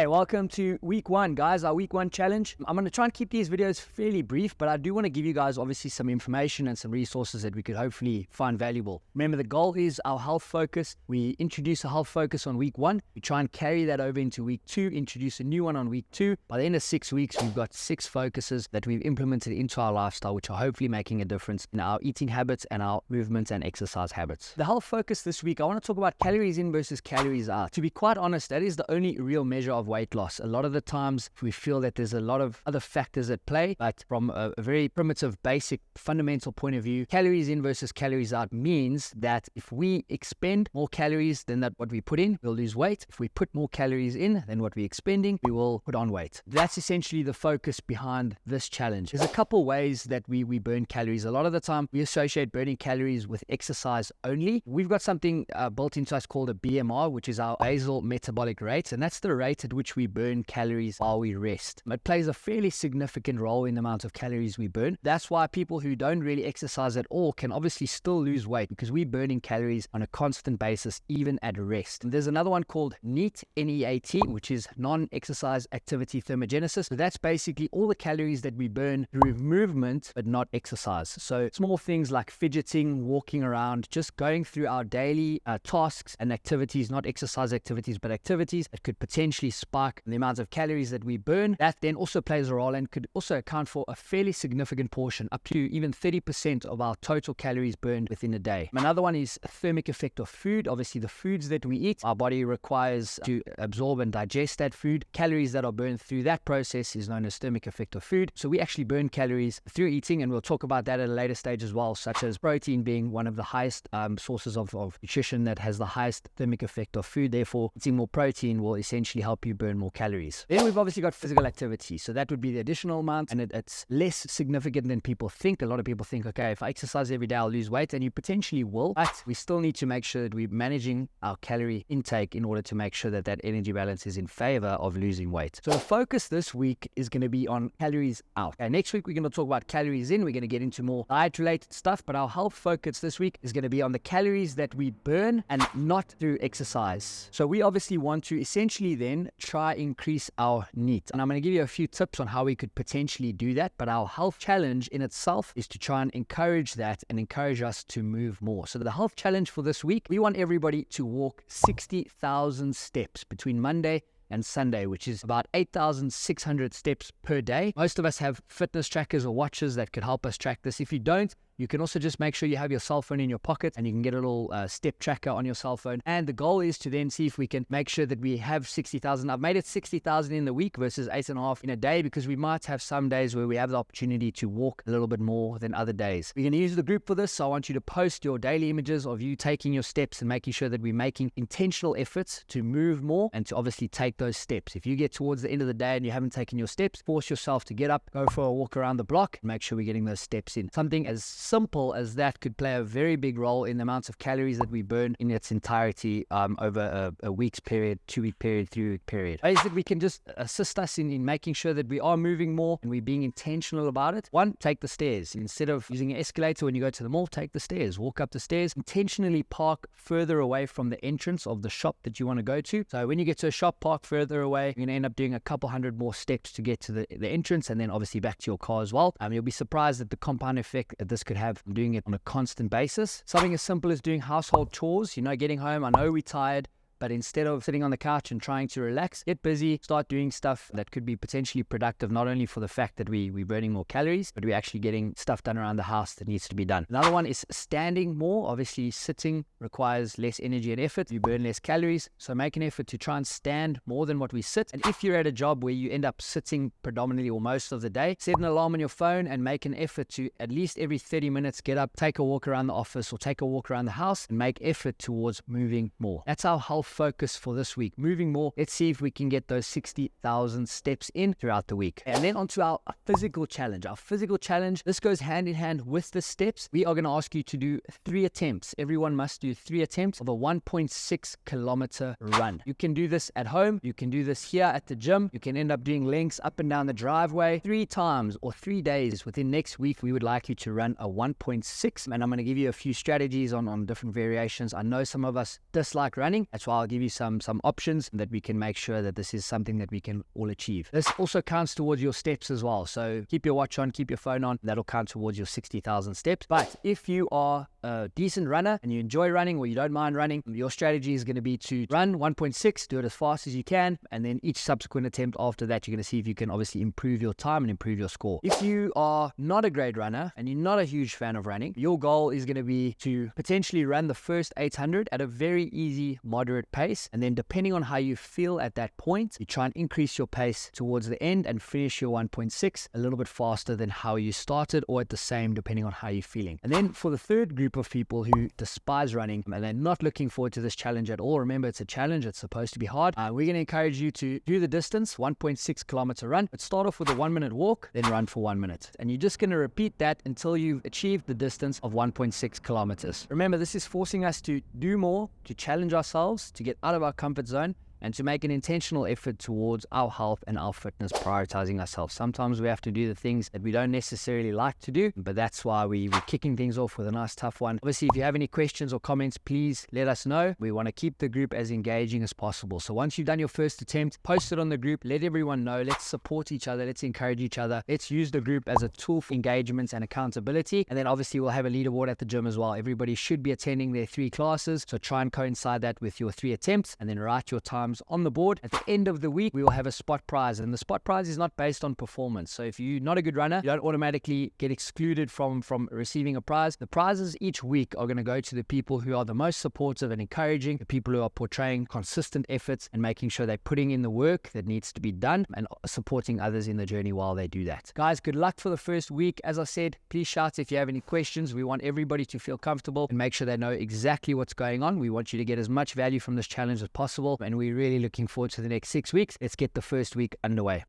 Hey, welcome to week one, guys, our week one challenge. I'm going to try and keep these videos fairly brief, but I do want to give you guys obviously some information and some resources that we could hopefully find valuable. Remember, the goal is our health focus. We introduce a health focus on week one. We try and carry that over into week two, introduce a new one on week two. By the end of 6 weeks, we've got 6 focuses that we've implemented into our lifestyle, which are hopefully making a difference in our eating habits and our movement and exercise habits. The health focus this week, I want to talk about calories in versus calories out. To be quite honest, that is the only real measure of weight loss. A lot of the times we feel that there's a lot of other factors at play, but from a very primitive, basic, fundamental point of view, calories in versus calories out means that if we expend more calories than what we put in, we'll lose weight. If we put more calories in than what we're expending, we will put on weight. That's essentially the focus behind this challenge. There's a couple ways that we burn calories. A lot of the time we associate burning calories with exercise only. We've got something built into us called a BMR, which is our basal metabolic rate, and that's the rate at which we burn calories while we rest. It plays a fairly significant role in the amount of calories we burn. That's why people who don't really exercise at all can obviously still lose weight, because we're burning calories on a constant basis even at rest. And there's another one called NEAT, N-E-A-T, which is non-exercise activity thermogenesis. So that's basically all the calories that we burn through movement but not exercise. So small things like fidgeting, walking around, just going through our daily tasks and activities, not exercise activities but activities that could potentially spike the amount of calories that we burn. That then also plays a role and could also account for a fairly significant portion, up to even 30% of our total calories burned within a day. Another one is a thermic effect of food. Obviously, the foods that we eat, our body requires to absorb and digest that food. Calories that are burned through that process is known as thermic effect of food. So we actually burn calories through eating, and we'll talk about that at a later stage as well, such as protein being one of the highest sources of nutrition that has the highest thermic effect of food. Therefore, eating more protein will essentially help you burn more calories. Then we've obviously got physical activity. So that would be the additional amount, and it's less significant than people think. A lot of people think, okay, if I exercise every day, I'll lose weight, and you potentially will, but we still need to make sure that we're managing our calorie intake in order to make sure that that energy balance is in favor of losing weight. So the focus this week is going to be on calories out. Okay, next week, we're going to talk about calories in. We're going to get into more diet-related stuff, but our health focus this week is going to be on the calories that we burn and not through exercise. So we obviously want to essentially then try increase our NEAT. And I'm going to give you a few tips on how we could potentially do that, but our health challenge in itself is to try and encourage that and encourage us to move more. So the health challenge for this week, we want everybody to walk 60,000 steps between Monday and Sunday, which is about 8,600 steps per day. Most of us have fitness trackers or watches that could help us track this. If you don't, you can also just make sure you have your cell phone in your pocket, and you can get a little step tracker on your cell phone. And the goal is to then see if we can make sure that we have 60,000. I've made it 60,000 in the week versus 8.5 in a day, because we might have some days where we have the opportunity to walk a little bit more than other days. We're going to use the group for this, so I want you to post your daily images of you taking your steps and making sure that we're making intentional efforts to move more and to obviously take those steps. If you get towards the end of the day and you haven't taken your steps, force yourself to get up, go for a walk around the block, and make sure we're getting those steps in. Something as simple as that could play a very big role in the amounts of calories that we burn in its entirety over a week's period, 2-week period, 3-week period. Ways that we can just assist us in making sure that we are moving more and we're being intentional about it. One, take the stairs. Instead of using an escalator when you go to the mall, take the stairs. Walk up the stairs. Intentionally park further away from the entrance of the shop that you want to go to. So when you get to a shop, park further away. You're going to end up doing a couple hundred more steps to get to the entrance, and then obviously back to your car as well. You'll be surprised at the compound effect that this could have from doing it on a constant basis. Something as simple as doing household chores, getting home. I know we're tired, but instead of sitting on the couch and trying to relax, get busy, start doing stuff that could be potentially productive, not only for the fact that we're burning more calories, but we're actually getting stuff done around the house that needs to be done. Another one is standing more. Obviously, sitting requires less energy and effort. You burn less calories, so make an effort to try and stand more than what we sit. And if you're at a job where you end up sitting predominantly or most of the day, set an alarm on your phone and make an effort to at least every 30 minutes get up, take a walk around the office or take a walk around the house, and make effort towards moving more. That's our health focus for this week. Moving more. Let's see if we can get those 60,000 steps in throughout the week. And then onto our physical challenge. Our physical challenge, this goes hand in hand with the steps. We are going to ask you to do 3 attempts. Everyone must do 3 attempts of a 1.6 kilometer run. You can do this at home. You can do this here at the gym. You can end up doing lengths up and down the driveway 3 times or 3 days within next week. We would like you to run a 1.6, and I'm going to give you a few strategies on different variations. I know some of us dislike running. That's why I'll give you some options that we can make sure that this is something that we can all achieve. This also counts towards your steps as well. So keep your watch on, keep your phone on. That'll count towards your 60,000 steps. But if you are a decent runner and you enjoy running or you don't mind running, your strategy is going to be to run 1.6, do it as fast as you can, and then each subsequent attempt after that, you're going to see if you can obviously improve your time and improve your score. If you are not a great runner and you're not a huge fan of running, your goal is going to be to potentially run the first 800 at a very easy, moderate pace, and then depending on how you feel at that point, you try and increase your pace towards the end and finish your 1.6 a little bit faster than how you started, or at the same depending on how you're feeling. And then for the third group of people who despise running and they're not looking forward to this challenge at all, remember it's a challenge, it's supposed to be hard. We're going to encourage you to do the distance, 1.6 kilometer run, but start off with a 1 minute walk, then run for 1 minute. And you're just going to repeat that until you've achieved the distance of 1.6 kilometers. Remember, this is forcing us to do more, to challenge ourselves, to get out of our comfort zone, and to make an intentional effort towards our health and our fitness, prioritizing ourselves. Sometimes we have to do the things that we don't necessarily like to do, but that's why we're kicking things off with a nice tough one. Obviously, if you have any questions or comments, please let us know. We want to keep the group as engaging as possible. So once you've done your first attempt, post it on the group, let everyone know. Let's support each other. Let's encourage each other. Let's use the group as a tool for engagement and accountability. And then obviously we'll have a leaderboard at the gym as well. Everybody should be attending their 3 classes. So try and coincide that with your 3 attempts and then write your times on the board. At the end of the week, we will have a spot prize, and the spot prize is not based on performance. So if you're not a good runner, you don't automatically get excluded from receiving a prize. The prizes each week are going to go to the people who are the most supportive and encouraging, the people who are portraying consistent efforts and making sure they're putting in the work that needs to be done and supporting others in the journey while they do that. Guys, good luck for the first week. As I said, please shout if you have any questions. We want everybody to feel comfortable and make sure they know exactly what's going on. We want you to get as much value from this challenge as possible, and we're really looking forward to the next 6 weeks. Let's get the first week underway.